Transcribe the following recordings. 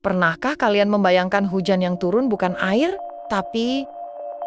Pernahkah kalian membayangkan hujan yang turun bukan air, tapi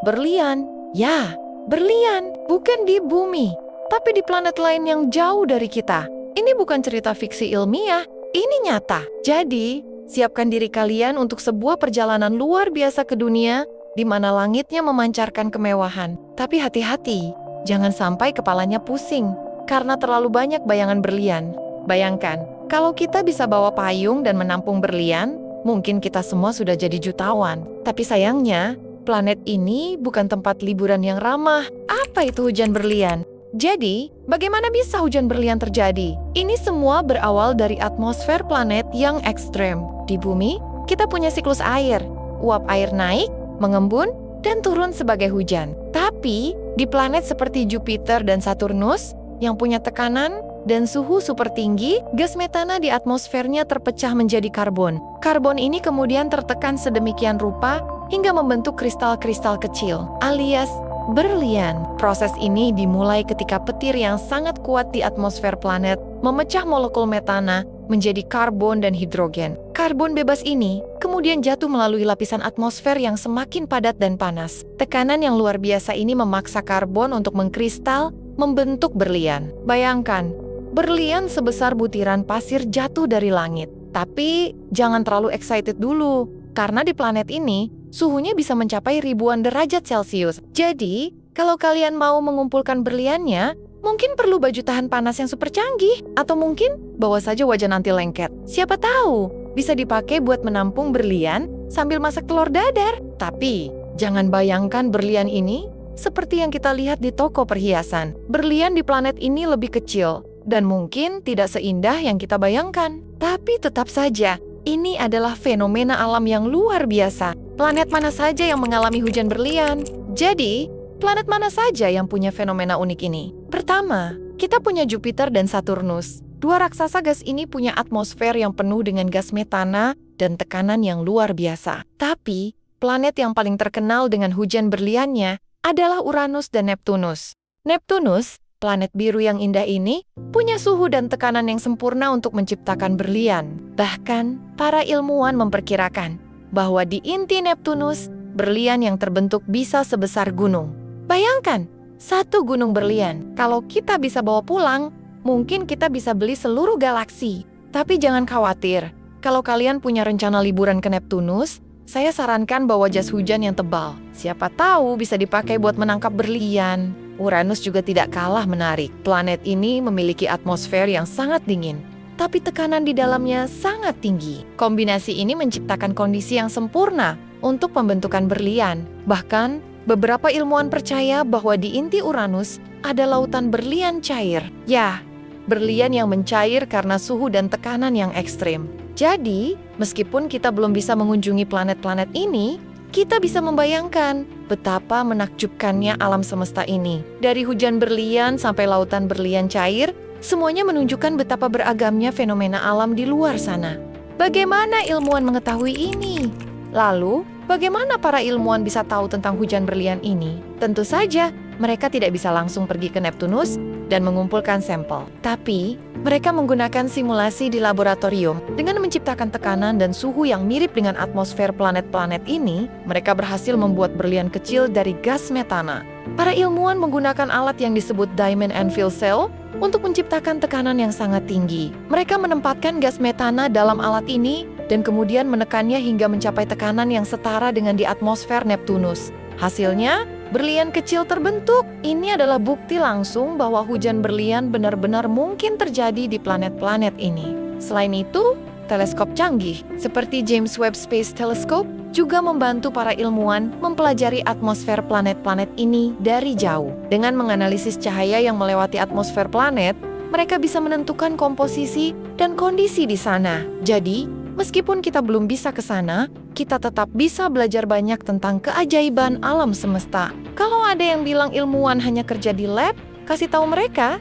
berlian? Ya, berlian, bukan di bumi, tapi di planet lain yang jauh dari kita. Ini bukan cerita fiksi ilmiah, ini nyata. Jadi, siapkan diri kalian untuk sebuah perjalanan luar biasa ke dunia, di mana langitnya memancarkan kemewahan. Tapi hati-hati, jangan sampai kepalanya pusing, karena terlalu banyak bayangan berlian. Bayangkan, kalau kita bisa bawa payung dan menampung berlian, mungkin kita semua sudah jadi jutawan. Tapi sayangnya, planet ini bukan tempat liburan yang ramah. Apa itu hujan berlian? Jadi, bagaimana bisa hujan berlian terjadi? Ini semua berawal dari atmosfer planet yang ekstrem. Di bumi, kita punya siklus air. Uap air naik, mengembun, dan turun sebagai hujan. Tapi, di planet seperti Jupiter dan Saturnus, yang punya tekanan dan suhu super tinggi, gas metana di atmosfernya terpecah menjadi karbon. Karbon ini kemudian tertekan sedemikian rupa hingga membentuk kristal-kristal kecil, alias berlian. Proses ini dimulai ketika petir yang sangat kuat di atmosfer planet memecah molekul metana menjadi karbon dan hidrogen. Karbon bebas ini kemudian jatuh melalui lapisan atmosfer yang semakin padat dan panas. Tekanan yang luar biasa ini memaksa karbon untuk mengkristal, membentuk berlian. Bayangkan, berlian sebesar butiran pasir jatuh dari langit. Tapi jangan terlalu excited dulu, karena di planet ini suhunya bisa mencapai ribuan derajat Celcius. Jadi, kalau kalian mau mengumpulkan berliannya, mungkin perlu baju tahan panas yang super canggih, atau mungkin bawa saja wajan anti lengket. Siapa tahu, bisa dipakai buat menampung berlian sambil masak telur dadar. Tapi, jangan bayangkan berlian ini seperti yang kita lihat di toko perhiasan. Berlian di planet ini lebih kecil, dan mungkin tidak seindah yang kita bayangkan. Tapi tetap saja, ini adalah fenomena alam yang luar biasa. Planet mana saja yang mengalami hujan berlian? Jadi, planet mana saja yang punya fenomena unik ini? Pertama, kita punya Jupiter dan Saturnus. Dua raksasa gas ini punya atmosfer yang penuh dengan gas metana dan tekanan yang luar biasa. Tapi, planet yang paling terkenal dengan hujan berliannya adalah Uranus dan Neptunus. Neptunus, planet biru yang indah ini, punya suhu dan tekanan yang sempurna untuk menciptakan berlian. Bahkan, para ilmuwan memperkirakan bahwa di inti Neptunus, berlian yang terbentuk bisa sebesar gunung. Bayangkan, satu gunung berlian. Kalau kita bisa bawa pulang, mungkin kita bisa beli seluruh galaksi. Tapi jangan khawatir, kalau kalian punya rencana liburan ke Neptunus, saya sarankan bawa jas hujan yang tebal. Siapa tahu bisa dipakai buat menangkap berlian. Uranus juga tidak kalah menarik. Planet ini memiliki atmosfer yang sangat dingin, tapi tekanan di dalamnya sangat tinggi. Kombinasi ini menciptakan kondisi yang sempurna untuk pembentukan berlian. Bahkan, beberapa ilmuwan percaya bahwa di inti Uranus ada lautan berlian cair. Ya, berlian yang mencair karena suhu dan tekanan yang ekstrim. Jadi, meskipun kita belum bisa mengunjungi planet-planet ini, kita bisa membayangkan betapa menakjubkannya alam semesta ini. Dari hujan berlian sampai lautan berlian cair, semuanya menunjukkan betapa beragamnya fenomena alam di luar sana. Bagaimana ilmuwan mengetahui ini? Lalu, bagaimana para ilmuwan bisa tahu tentang hujan berlian ini? Tentu saja, mereka tidak bisa langsung pergi ke Neptunus dan mengumpulkan sampel. Tapi, mereka menggunakan simulasi di laboratorium. Dengan menciptakan tekanan dan suhu yang mirip dengan atmosfer planet-planet ini, mereka berhasil membuat berlian kecil dari gas metana. Para ilmuwan menggunakan alat yang disebut Diamond Anvil Cell untuk menciptakan tekanan yang sangat tinggi. Mereka menempatkan gas metana dalam alat ini dan kemudian menekannya hingga mencapai tekanan yang setara dengan di atmosfer Neptunus. Hasilnya, berlian kecil terbentuk. Ini adalah bukti langsung bahwa hujan berlian benar-benar mungkin terjadi di planet-planet ini. Selain itu, teleskop canggih seperti James Webb Space Telescope juga membantu para ilmuwan mempelajari atmosfer planet-planet ini dari jauh. Dengan menganalisis cahaya yang melewati atmosfer planet, mereka bisa menentukan komposisi dan kondisi di sana. Jadi, meskipun kita belum bisa ke sana, kita tetap bisa belajar banyak tentang keajaiban alam semesta. Kalau ada yang bilang ilmuwan hanya kerja di lab, kasih tahu mereka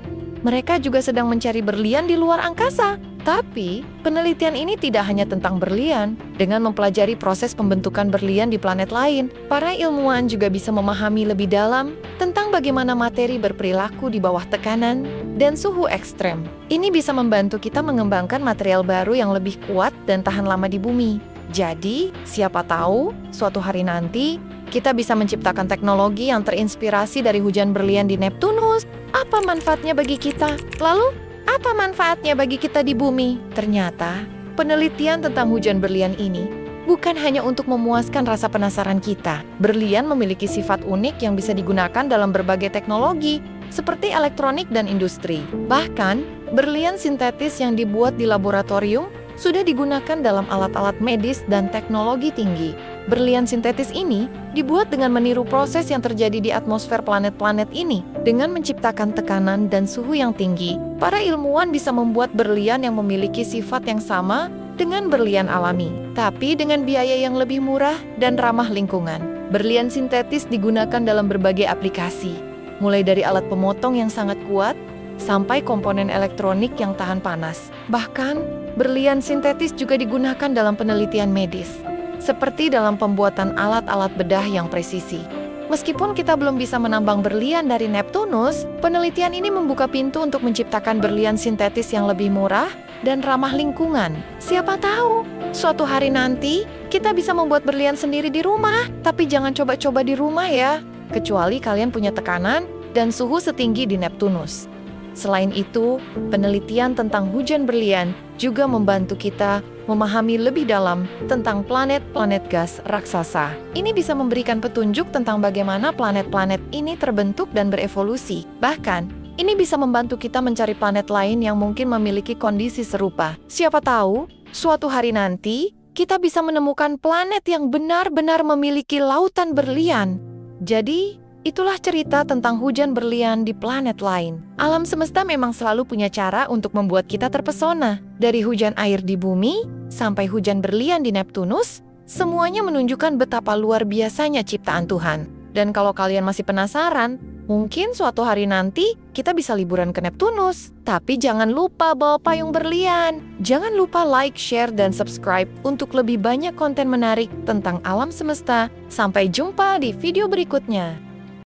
juga sedang mencari berlian di luar angkasa. Tapi, penelitian ini tidak hanya tentang berlian. Dengan mempelajari proses pembentukan berlian di planet lain, para ilmuwan juga bisa memahami lebih dalam tentang bagaimana materi berperilaku di bawah tekanan dan suhu ekstrem. Ini bisa membantu kita mengembangkan material baru yang lebih kuat dan tahan lama di bumi. Jadi, siapa tahu suatu hari nanti kita bisa menciptakan teknologi yang terinspirasi dari hujan berlian di Neptunus. Apa manfaatnya bagi kita? Lalu, apa manfaatnya bagi kita di bumi? Ternyata, penelitian tentang hujan berlian ini bukan hanya untuk memuaskan rasa penasaran kita. Berlian memiliki sifat unik yang bisa digunakan dalam berbagai teknologi, seperti elektronik dan industri. Bahkan, berlian sintetis yang dibuat di laboratorium sudah digunakan dalam alat-alat medis dan teknologi tinggi. Berlian sintetis ini dibuat dengan meniru proses yang terjadi di atmosfer planet-planet ini. Dengan menciptakan tekanan dan suhu yang tinggi, para ilmuwan bisa membuat berlian yang memiliki sifat yang sama dengan berlian alami, tapi dengan biaya yang lebih murah dan ramah lingkungan. Berlian sintetis digunakan dalam berbagai aplikasi, mulai dari alat pemotong yang sangat kuat, sampai komponen elektronik yang tahan panas. Bahkan, berlian sintetis juga digunakan dalam penelitian medis, seperti dalam pembuatan alat-alat bedah yang presisi. Meskipun kita belum bisa menambang berlian dari Neptunus, penelitian ini membuka pintu untuk menciptakan berlian sintetis yang lebih murah dan ramah lingkungan. Siapa tahu, suatu hari nanti kita bisa membuat berlian sendiri di rumah. Tapi jangan coba-coba di rumah ya, kecuali kalian punya tekanan dan suhu setinggi di Neptunus. Selain itu, penelitian tentang hujan berlian juga membantu kita memahami lebih dalam tentang planet-planet gas raksasa. Ini bisa memberikan petunjuk tentang bagaimana planet-planet ini terbentuk dan berevolusi. Bahkan, ini bisa membantu kita mencari planet lain yang mungkin memiliki kondisi serupa. Siapa tahu, suatu hari nanti kita bisa menemukan planet yang benar-benar memiliki lautan berlian. Jadi, itulah cerita tentang hujan berlian di planet lain. Alam semesta memang selalu punya cara untuk membuat kita terpesona. Dari hujan air di bumi sampai hujan berlian di Neptunus, semuanya menunjukkan betapa luar biasanya ciptaan Tuhan. Dan kalau kalian masih penasaran, mungkin suatu hari nanti kita bisa liburan ke Neptunus. Tapi jangan lupa bawa payung berlian. Jangan lupa like, share, dan subscribe untuk lebih banyak konten menarik tentang alam semesta. Sampai jumpa di video berikutnya.